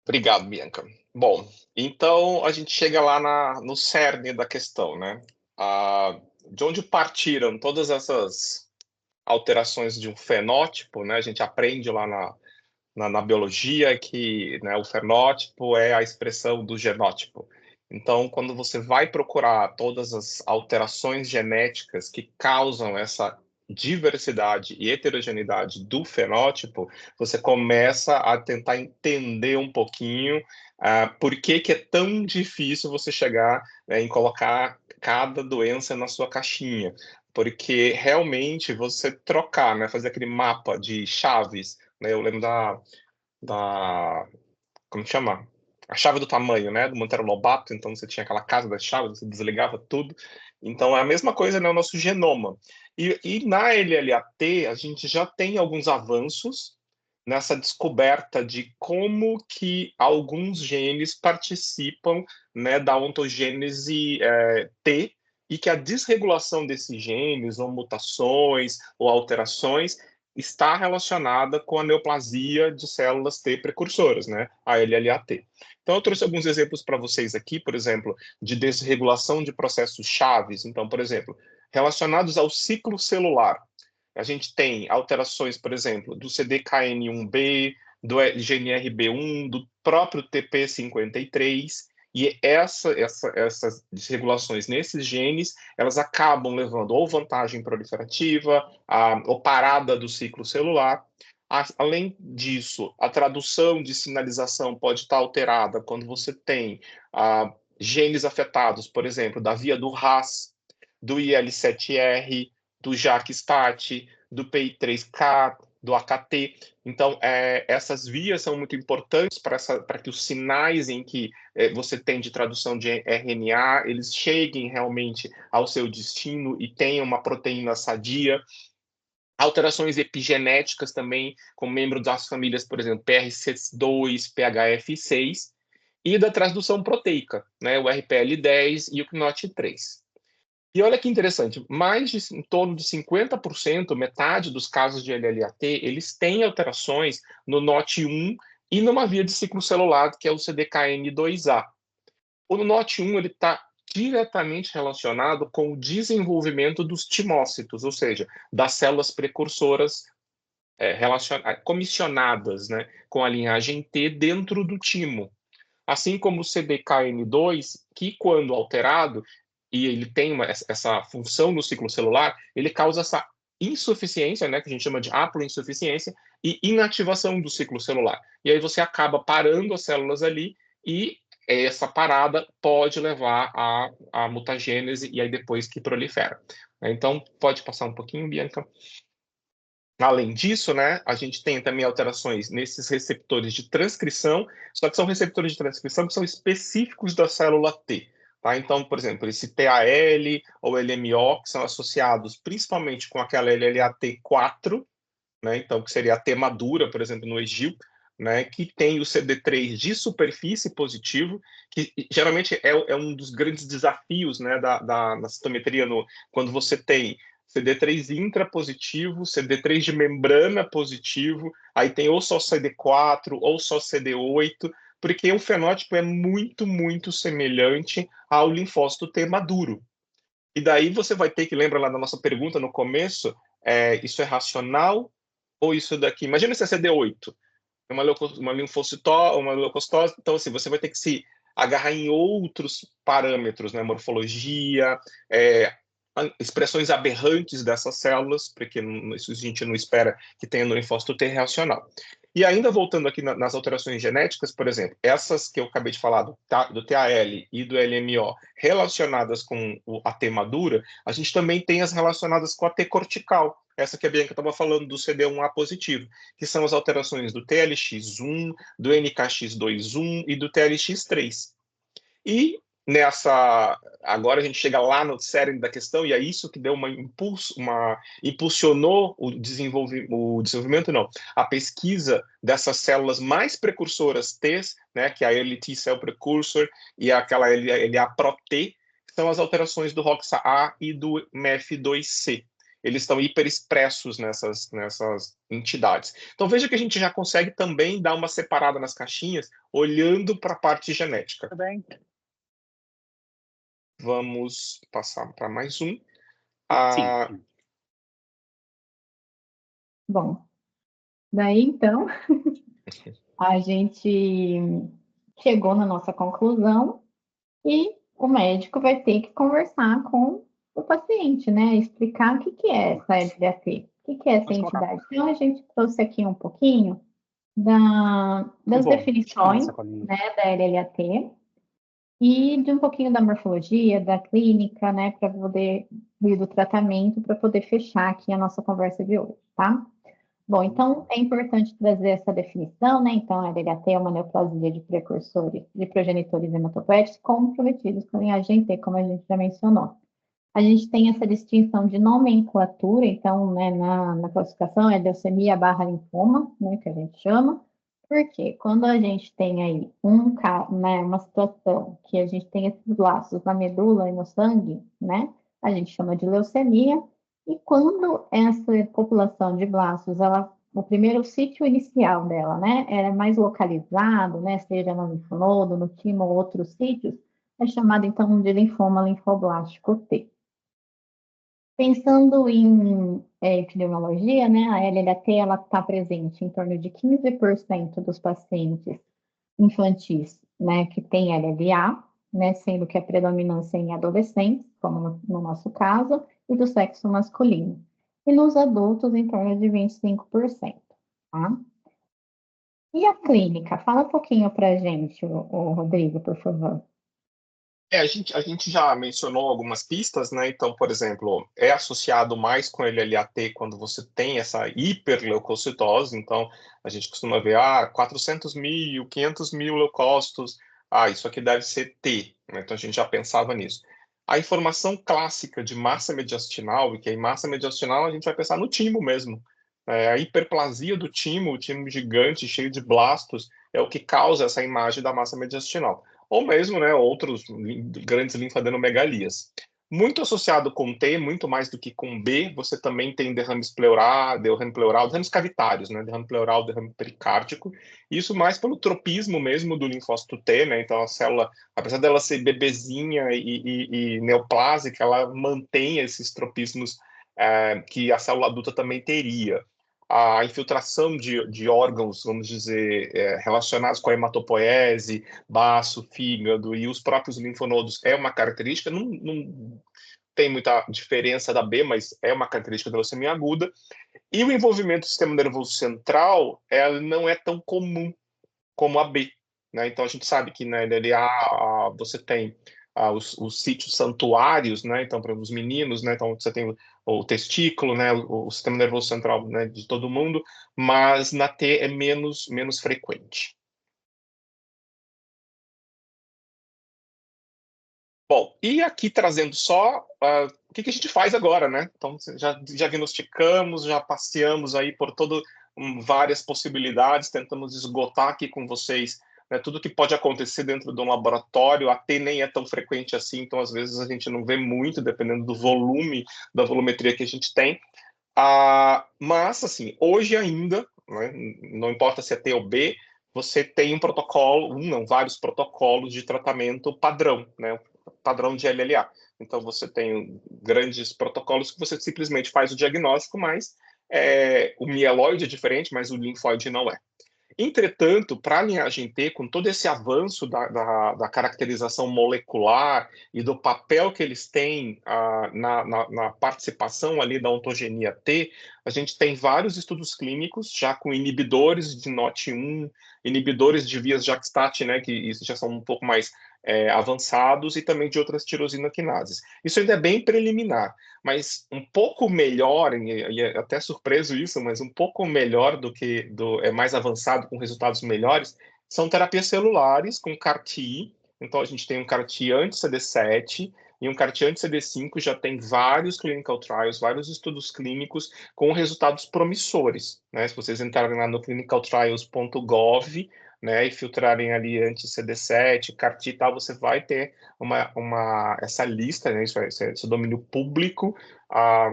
Speaker 2: Obrigado, Bianca. Bom, então a gente chega lá no cerne da questão, né? De onde partiram todas essas alterações de um fenótipo, né? A gente aprende lá na biologia que, né, o fenótipo é a expressão do genótipo. Então, quando você vai procurar todas as alterações genéticas que causam essa diversidade e heterogeneidade do fenótipo, você começa a tentar entender um pouquinho por que é tão difícil você chegar, né, em colocar cada doença na sua caixinha. Porque realmente você trocar, né, fazer aquele mapa de chaves, né, eu lembro da como chama? a chave do tamanho, né, do Monteiro Lobato, então você tinha aquela casa das chaves, você desligava tudo. Então é a mesma coisa, né, o nosso genoma. E na LLAT a gente já tem alguns avanços nessa descoberta de como que alguns genes participam, né, da ontogênese T, e que a desregulação desses genes, ou mutações, ou alterações, está relacionada com a neoplasia de células T precursoras, né, a LLAT. Então, eu trouxe alguns exemplos para vocês aqui, por exemplo, de desregulação de processos chaves. Então, por exemplo, relacionados ao ciclo celular. A gente tem alterações, por exemplo, do CDKN1B, do GNRB1, do próprio TP53, e essas desregulações nesses genes, elas acabam levando ou vantagem proliferativa, ou parada do ciclo celular. Além disso, a tradução de sinalização pode estar alterada quando você tem genes afetados, por exemplo, da via do RAS, do IL7R, do JAK-STAT, do PI3K, do AKT. Então, essas vias são muito importantes para que os sinais em que você tem de tradução de RNA, eles cheguem realmente ao seu destino e tenham uma proteína sadia. Alterações epigenéticas também, como membro das famílias, por exemplo, PRC2, PHF6, e da transdução proteica, né, o RPL10 e o CNOT3. E olha que interessante, em torno de 50%, metade dos casos de LLAT, eles têm alterações no NOT1 e numa via de ciclo celular, que é o CDKN2A. O NOT1 ele está diretamente relacionado com o desenvolvimento dos timócitos, ou seja, das células precursoras comissionadas, né, com a linhagem T dentro do timo. Assim como o CDKN2, que quando alterado, e ele tem essa função no ciclo celular, ele causa essa insuficiência, né, que a gente chama de haploinsuficiência, e inativação do ciclo celular. E aí você acaba parando as células ali, e essa parada pode levar à mutagênese, e aí depois que prolifera. Então, pode passar um pouquinho, Bianca? Além disso, né, a gente tem também alterações nesses receptores de transcrição, só que são receptores de transcrição que são específicos da célula T. Tá? Então, por exemplo, esse TAL ou LMO, que são associados principalmente com aquela LLAT4, né, então, que seria a T madura, por exemplo, no EGIL, né, que tem o CD3 de superfície positivo, que geralmente é um dos grandes desafios, né, na citometria, quando você tem CD3 intrapositivo, CD3 de membrana positivo, aí tem ou só CD4 ou só CD8, porque o fenótipo é muito, muito semelhante ao linfócito T maduro. E daí você vai ter que, lembra lá da nossa pergunta no começo, isso é racional ou isso daqui? Imagina se é CD8, uma linfocitose, uma leucocitose, então assim, você vai ter que se agarrar em outros parâmetros, né? Morfologia, expressões aberrantes dessas células, porque isso a gente não espera que tenha no linfócito T reacional. E ainda voltando aqui nas alterações genéticas, por exemplo, essas que eu acabei de falar do TAL e do LMO relacionadas com a T madura, a gente também tem as relacionadas com a T cortical, essa que a Bianca estava falando do CD1A positivo, que são as alterações do TLX1, do NKX2-1 e do TLX3. E agora a gente chega lá no cerne da questão, e é isso que deu impulsionou o desenvolvimento, não, a pesquisa dessas células mais precursoras T, né, que é a Early T Cell Precursor e aquela LA-PRO-T, que são as alterações do ROXA-A e do MEF2C. Eles estão hiperexpressos nessas entidades. Então veja que a gente já consegue também dar uma separada nas caixinhas, olhando para a parte genética.
Speaker 3: Tudo bem.
Speaker 2: Vamos passar para mais um.
Speaker 3: Sim.
Speaker 1: Bom, daí então a gente chegou na nossa conclusão e o médico vai ter que conversar com o paciente, né? Explicar o que é essa LDAT, o que é essa
Speaker 3: Pode colocar.
Speaker 1: entidade. Então, a gente trouxe aqui um pouquinho das definições, né, da LLAT e de um pouquinho da morfologia, da clínica, né, para poder, e do tratamento, para poder fechar aqui a nossa conversa de hoje, tá? Bom, então é importante trazer essa definição, né? Então, a LHT é uma neoplasia de precursores, de progenitores hematopoéticos comprometidos com a linhagem T, como a gente já mencionou. A gente tem essa distinção de nomenclatura, então, né, na classificação é leucemia barra linfoma, né, que a gente chama, porque quando a gente tem aí né, uma situação que a gente tem esses laços na medula e no sangue, né, a gente chama de leucemia, e quando essa população de blastos, o primeiro sítio inicial dela, né, era mais localizado, né, seja no linfonodo, no timo ou outros sítios, é chamado então de linfoma linfoblástico T. Pensando em epidemiologia, né, a LHT ela está presente em torno de 15% dos pacientes infantis, né, que têm LLA, né, sendo que a predominância é em adolescentes, como no nosso caso, e do sexo masculino. E nos adultos, em torno de 25%. Tá? E a clínica? Fala um pouquinho para a gente, o Rodrigo, por favor.
Speaker 2: A gente já mencionou algumas pistas, né? Então, por exemplo, é associado mais com LLAT quando você tem essa hiperleucocitose. Então, a gente costuma ver, 400 mil, 500 mil leucócitos. Isso aqui deve ser T, né? Então, a gente já pensava nisso. A informação clássica de massa mediastinal, e que em massa mediastinal a gente vai pensar no timo mesmo. A hiperplasia do timo, o timo gigante, cheio de blastos, é o que causa essa imagem da massa mediastinal ou mesmo, né, outros grandes linfadenomegalias. Muito associado com T, muito mais do que com B, você também tem derrames pleural, derrames cavitários, né, derrame pleural, derrame pericárdico, isso mais pelo tropismo mesmo do linfócito T, né, então a célula, apesar dela ser bebezinha e neoplásica, ela mantém esses tropismos que a célula adulta também teria. A infiltração de órgãos, vamos dizer, relacionados com a hematopoese, baço, fígado e os próprios linfonodos é uma característica, não tem muita diferença da B, mas é uma característica da leucemia aguda. E o envolvimento do sistema nervoso central não é tão comum como a B. Né? Então, a gente sabe que na LLA você tem os sítios santuários, né? Então, para os meninos, né? Então, você tem o testículo, né? O sistema nervoso central, né? De todo mundo, mas na T é menos frequente. Bom, e aqui trazendo só o que a gente faz agora, né? Então, já diagnosticamos, já passeamos aí por várias possibilidades, tentamos esgotar aqui com vocês, né, tudo que pode acontecer dentro de um laboratório. A T nem é tão frequente assim, então às vezes a gente não vê muito, dependendo do volume, da volumetria que a gente tem. Mas, assim, hoje ainda, né, não importa se é T ou B, você tem um protocolo, não, vários protocolos de tratamento padrão, né, padrão de LLA. Então, você tem grandes protocolos que você simplesmente faz o diagnóstico, mas o mieloide é diferente, mas o linfóide não é. Entretanto, para a linhagem T, com todo esse avanço da caracterização molecular e do papel que eles têm na participação ali da ontogenia T, a gente tem vários estudos clínicos já com inibidores de NOT1, inibidores de vias JAK-STAT, né, que já são um pouco mais avançados, e também de outras tirosina-quinases. Isso ainda é bem preliminar, mas um pouco melhor, e é até surpreso isso, mas um pouco melhor é mais avançado, com resultados melhores, são terapias celulares com CAR-T. Então, a gente tem um CAR-T anti-CD7 e um CAR-T anti-CD5, já tem vários clinical trials, vários estudos clínicos com resultados promissores. Né? Se vocês entrarem lá no clinicaltrials.gov, né, e filtrarem ali anti-CD7, CAR-T e tal, você vai ter essa lista, né, esse domínio público,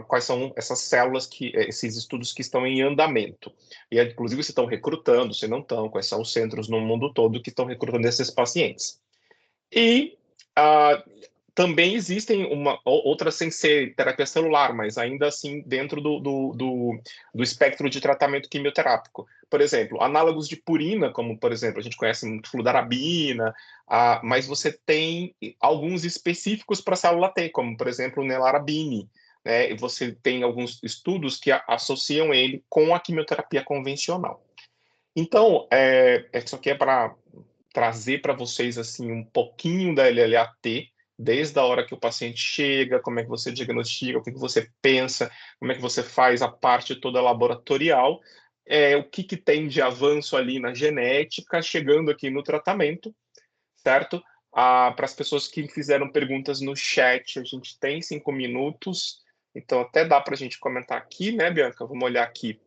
Speaker 2: quais são essas células, esses estudos que estão em andamento. E, inclusive, se estão recrutando, se não estão, quais são os centros no mundo todo que estão recrutando esses pacientes. E também existem outras sem ser terapia celular, mas ainda assim dentro do espectro de tratamento quimioterápico. Por exemplo, análogos de purina, como, por exemplo, a gente conhece muito fludarabina, mas você tem alguns específicos para a célula T, como, por exemplo, o nelarabine, né? E você tem alguns estudos que associam ele com a quimioterapia convencional. Então, isso aqui é para trazer para vocês assim um pouquinho da LLAT, desde a hora que o paciente chega, como é que você diagnostica, o que você pensa, como é que você faz a parte toda laboratorial, o que tem de avanço ali na genética, chegando aqui no tratamento, certo? Para as pessoas que fizeram perguntas no chat, a gente tem 5 minutos, então até dá para a gente comentar aqui, né, Bianca? Vamos olhar aqui.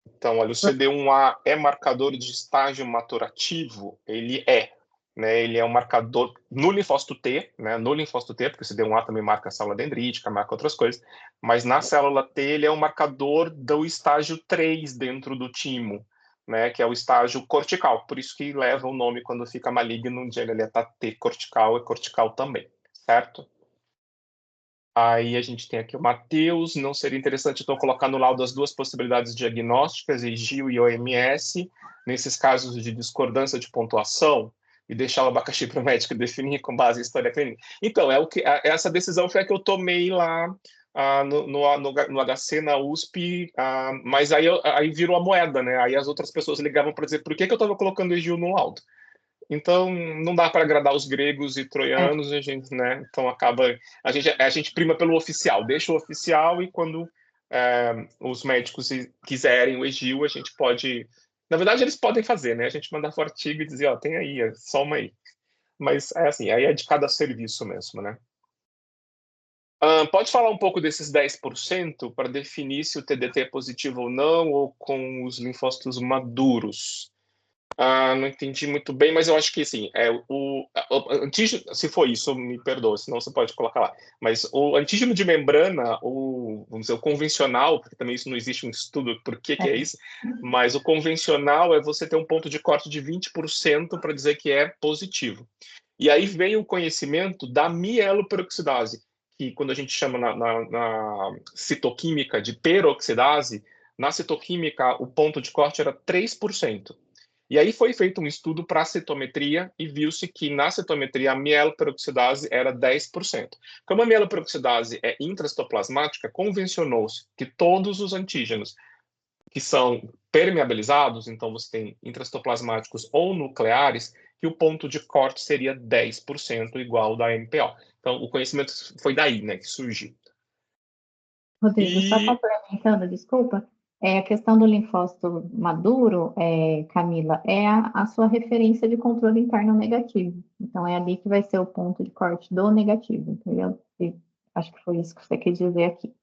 Speaker 2: Então, olha, o CD1A é marcador de estágio maturativo? Ele é, né? Ele é um marcador no linfócito T, né? No linfócito T, porque o CD1A também marca a célula dendrítica, marca outras coisas, mas na célula T ele é um marcador do estágio 3 dentro do timo, né? Que é o estágio cortical, por isso que leva o nome quando fica maligno de LLTA T cortical, é cortical também, certo? Aí a gente tem aqui o Matheus. Não seria interessante, então, colocar no laudo as duas possibilidades diagnósticas, EGIL e OMS, nesses casos de discordância de pontuação, e deixar o abacaxi para o médico definir com base em história clínica? Então, essa decisão foi a que eu tomei lá no HC, na USP, mas aí virou a moeda, né? Aí as outras pessoas ligavam para dizer por que eu estava colocando EGIL no laudo. Então, não dá para agradar os gregos e troianos, a gente, né? Então, a gente prima pelo oficial, deixa o oficial e quando os médicos quiserem o EGIL, a gente pode... Na verdade, eles podem fazer, né? A gente mandar o artigo e dizer, ó, tem aí, soma aí. Mas, é assim, aí é de cada serviço mesmo, né? Pode falar um pouco desses 10% para definir se o TDT é positivo ou não, ou com os linfócitos maduros? Não entendi muito bem, mas eu acho que assim, o antígeno, se for isso, me perdoa, senão você pode colocar lá. Mas o antígeno de membrana, vamos dizer, o convencional, porque também isso não existe um estudo por que é isso, mas o convencional é você ter um ponto de corte de 20% para dizer que é positivo. E aí vem o conhecimento da mieloperoxidase, que quando a gente chama na citoquímica de peroxidase, na citoquímica o ponto de corte era 3%. E aí foi feito um estudo para citometria e viu-se que na citometria a mieloperoxidase era 10%. Como a mieloperoxidase é intracitoplasmática, convencionou-se que todos os antígenos que são permeabilizados, então você tem intracitoplasmáticos ou nucleares, que o ponto de corte seria 10% igual da MPO. Então o conhecimento foi daí, né, que surgiu.
Speaker 1: Rodrigo, só complementando, desculpa, a questão do linfócito maduro, Camila, é a sua referência de controle interno negativo. Então, é ali que vai ser o ponto de corte do negativo, entendeu? E acho que foi isso que você quis dizer aqui.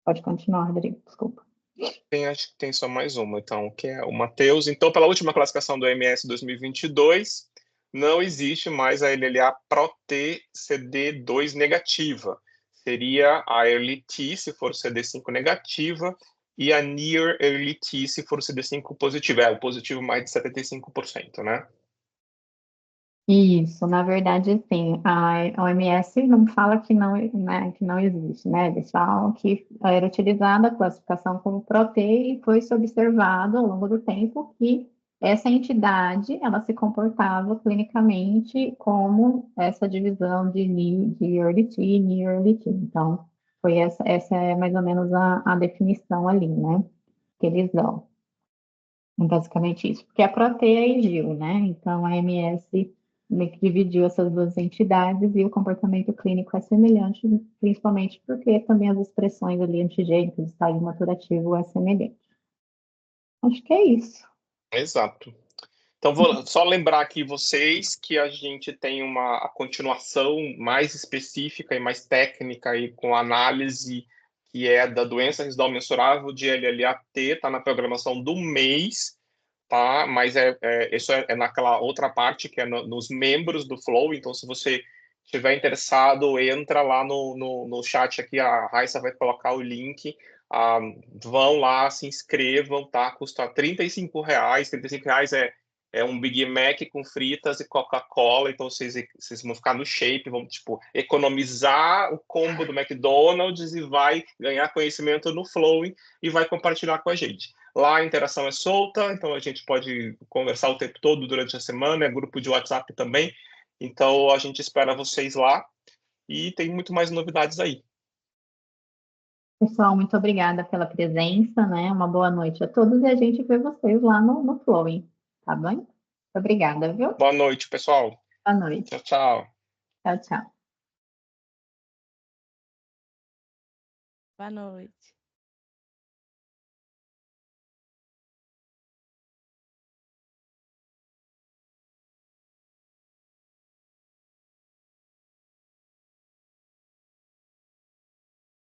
Speaker 1: Pode continuar, Rodrigo, desculpa.
Speaker 2: Acho que tem só mais uma, então, que é o Matheus. Então, pela última classificação do OMS 2022, não existe mais a LLA Pro-T CD2 negativa. Seria a Early T, se for CD5 negativa, e a Near Early T, se for CD5 positiva. O positivo mais de 75%, né?
Speaker 1: Isso, na verdade, sim. A OMS não fala que não, né, que não existe, né? Eles falam que era utilizada a classificação como PROT e foi-se observado ao longo do tempo que essa entidade, ela se comportava clinicamente como essa divisão de early T e near early T. Então, essa é mais ou menos a definição ali, né? Que eles dão. Basicamente isso, porque a Protea é IGIL, né? Então a MS meio que dividiu essas duas entidades e o comportamento clínico é semelhante, principalmente porque também as expressões ali antigênicas, estágio maturativo é semelhante. Acho que é isso.
Speaker 2: Exato. Então, vou só lembrar aqui vocês que a gente tem a continuação mais específica e mais técnica aí com análise que é da doença residual mensurável de LLAT, está na programação do mês, tá? Mas isso é naquela outra parte que é nos membros do Flow. Então, se você estiver interessado, entra lá no chat aqui, a Raissa vai colocar o link. Vão lá, se inscrevam, tá? Custa R$ 35. R$ 35 é um Big Mac com fritas e Coca-Cola, então vocês vão ficar no shape, vão, tipo, economizar o combo do McDonald's e vai ganhar conhecimento no Flowing e vai compartilhar com a gente. Lá a interação é solta, então a gente pode conversar o tempo todo durante a semana, é grupo de WhatsApp também, então a gente espera vocês lá e tem muito mais novidades aí.
Speaker 1: Pessoal, muito obrigada pela presença, né? Uma boa noite a todos e a gente vê vocês lá no Flowing, tá bem? Obrigada, viu?
Speaker 2: Boa noite, pessoal.
Speaker 1: Boa noite.
Speaker 2: Tchau, tchau.
Speaker 1: Tchau, tchau.
Speaker 3: Boa noite.